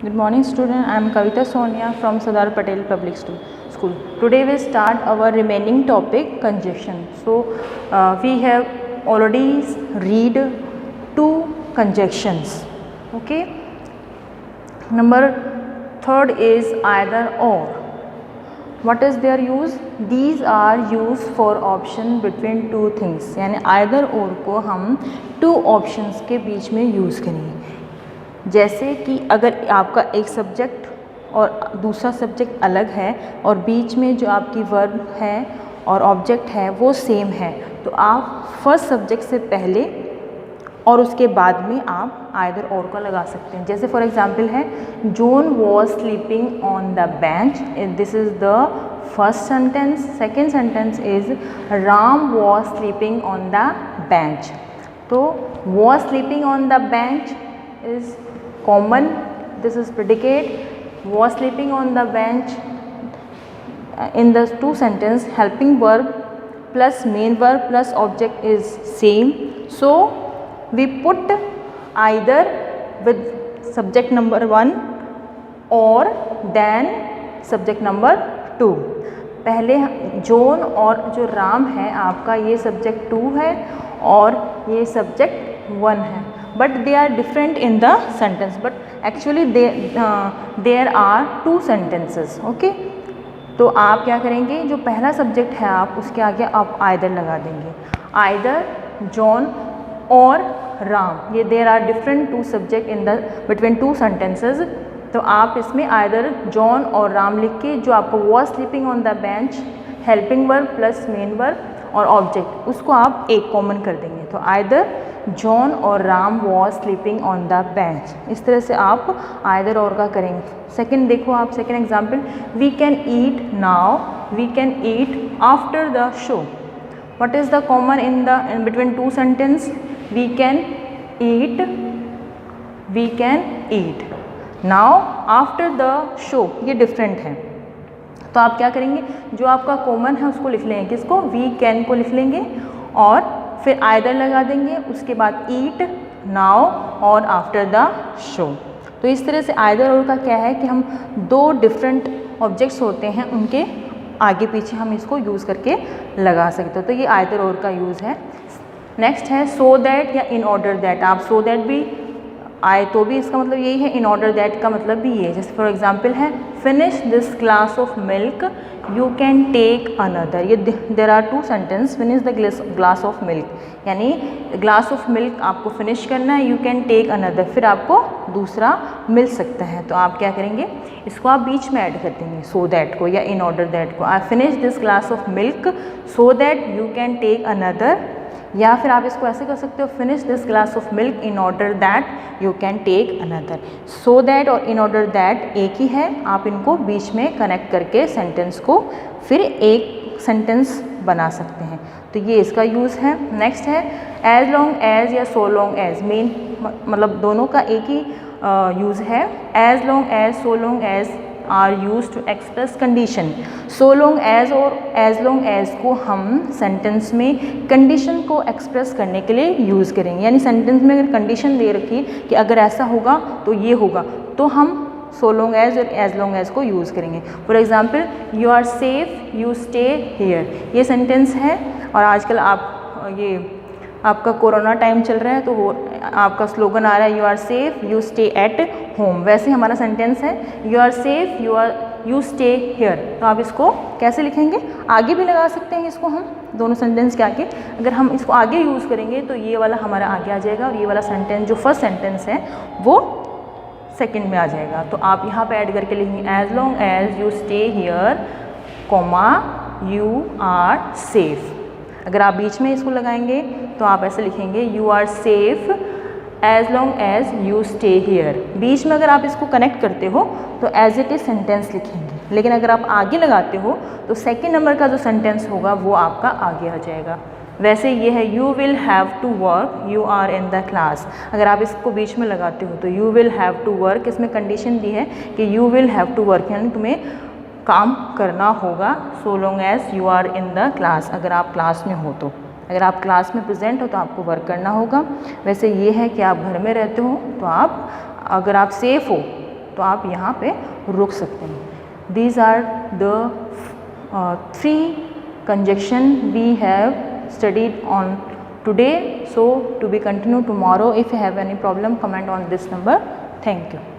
Good morning student, I am Kavita Sonia from Sardar Patel Public School. Today we start our remaining topic conjunction. So we have already read two conjunctions. Okay. Number third is either or. What is their use? These are used for option between two things. यानी either or को हम two options के बीच में use करेंगे. जैसे कि अगर आपका एक सब्जेक्ट और दूसरा सब्जेक्ट अलग है और बीच में जो आपकी वर्ब है और ऑब्जेक्ट है वो सेम है, तो आप फर्स्ट सब्जेक्ट से पहले और उसके बाद में आप आइदर और का लगा सकते हैं. जैसे फॉर एग्जांपल है John was sleeping on the bench, this is the first sentence. Second sentence is Ram was sleeping on the bench. तो was sleeping on the bench is common, this is predicate. Was sleeping on the bench in the two sentence, helping verb plus main verb plus object is same, so we put either with subject number 1 or then subject number 2. पहले John और जो राम है आपका ये subject 2 है और ये subject 1 है, but they are different in the sentence, but actually there are two sentences. okay, तो आप क्या करेंगे, जो पहला सब्जेक्ट है आप उसके आगे आप आइदर लगा देंगे. आइदर जॉन और राम, ये there are different two subject in the between two sentences. तो आप इसमें आइदर जॉन और राम लिख के जो आपको was sleeping on the bench, helping verb plus main verb और ऑब्जेक्ट, उसको आप एक कॉमन कर देंगे. तो आइदर जॉन और Ram was sleeping on the bench. इस तरह से आप आइदर और का करेंगे. सेकंड देखो आप, second example, we can eat now, we can eat after the show. What is the common in between two sentence? We can eat, we can eat now after the show, ये different है. तो आप क्या करेंगे, जो आपका common है उसको लिख लेंगे. किसको? वी कैन को लिख लेंगे और फिर आइदर लगा देंगे, उसके बाद ईट नाउ और आफ्टर द शो. तो इस तरह से आइदर और का क्या है कि हम दो डिफरेंट ऑब्जेक्ट्स होते हैं उनके आगे पीछे हम इसको यूज़ करके लगा सकते हो. तो ये आइदर और का यूज़ है. नेक्स्ट है सो दैट या इन ऑर्डर दैट. आप सो दैट भी आए तो भी इसका मतलब यही है, इन ऑर्डर दैट का मतलब भी ये है. जैसे फॉर एग्जांपल है finish this glass of milk, you can take another. ये there are two sentence. Finish the glass of milk, यानी ग्लास ऑफ मिल्क आपको फिनिश करना है, यू कैन टेक अनदर, फिर आपको दूसरा मिल सकता है. तो आप क्या करेंगे, इसको आप बीच में ऐड कर देंगे सो दैट को या इन ऑर्डर दैट को. I finish this glass of milk so that you can take another. या फिर आप इसको ऐसे कर सकते हो, finish this glass of milk in order that you can take another. So that और इन ऑर्डर दैट एक ही है, आप इनको बीच में कनेक्ट करके सेंटेंस को फिर एक सेंटेंस बना सकते हैं. तो ये इसका यूज़ है. नेक्स्ट है एज लॉन्ग एज या सो लॉन्ग एज. मेन मतलब दोनों का एक ही यूज़ है. As long as, so long as are use to express condition. So long as और एज लॉन्ग एज को हम सेंटेंस में कंडीशन को एक्सप्रेस करने के लिए यूज़ करेंगे. यानी सेंटेंस में अगर कंडीशन दे रखी कि अगर ऐसा होगा तो ये होगा, तो हम सो लॉन्ग एज और एज लॉन्ग एज को यूज़ करेंगे. For example you are safe, you stay here. ये सेंटेंस है और आजकल आप ये आपका कोरोना टाइम चल रहा है तो आपका स्लोगन आ रहा है you are safe, you stay at home. वैसे हमारा सेंटेंस है you are safe, you stay here. तो आप इसको कैसे लिखेंगे, आगे भी लगा सकते हैं इसको हम दोनों सेंटेंस के आगे. अगर हम इसको आगे यूज़ करेंगे तो ये वाला हमारा आगे आ जाएगा और ये वाला सेंटेंस जो फर्स्ट सेंटेंस है वो सेकेंड में आ जाएगा. तो आप यहाँ पे ऐड करके लिखेंगे as long as you stay here comma you are safe. अगर आप बीच में इसको लगाएंगे तो आप ऐसे लिखेंगे you are safe as long as you stay here. बीच में अगर आप इसको कनेक्ट करते हो तो एज इट इज सेंटेंस लिखेंगे, लेकिन अगर आप आगे लगाते हो तो सेकेंड नंबर का जो सेंटेंस होगा वो आपका आगे आ जाएगा. वैसे ये है you will have to work, you are in the class. अगर आप इसको बीच में लगाते हो तो you will have to work, इसमें कंडीशन दी है कि you will have to work, यानी तुम्हें काम करना होगा. So long as you are in the class, अगर आप क्लास में हो तो. अगर आप क्लास में प्रेजेंट हो तो आपको वर्क करना होगा. वैसे ये है कि आप घर में रहते हो तो आप, अगर आप सेफ़ हो तो आप यहाँ पे रुक सकते हैं। These are the 3 conjunction we have studied on today. So to be continued tomorrow. If you have any problem, comment on this number. Thank you.